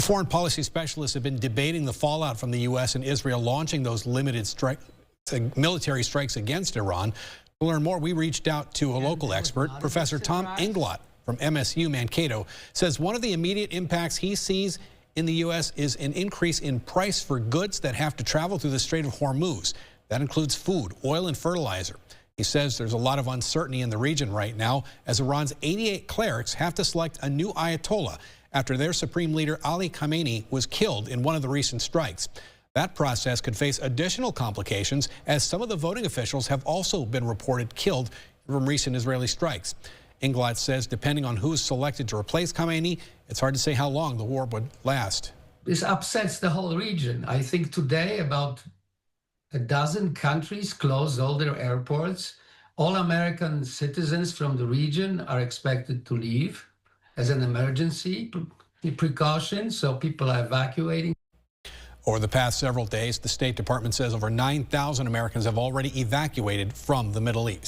Foreign policy specialists have been debating the fallout from the U.S. and Israel launching those limited military strikes against Iran. To learn more, we reached out to a local expert. Professor Tom Inglot from MSU Mankato says one of the immediate impacts he sees in the U.S. is an increase in price for goods that have to travel through the Strait of Hormuz. That includes food, oil, and fertilizer. He says there's a lot of uncertainty in the region right now as Iran's 88 clerics have to select a new Ayatollah after their supreme leader Ali Khamenei was killed in one of the recent strikes. That process could face additional complications as some of the voting officials have also been reported killed from recent Israeli strikes. Inglot says depending on who's selected to replace Khamenei, it's hard to say how long the war would last. This upsets the whole region. I think today about a dozen countries closed all their airports. All American citizens from the region are expected to leave as an emergency precaution, so people are evacuating. Over the past several days, the State Department says over 9,000 Americans have already evacuated from the Middle East.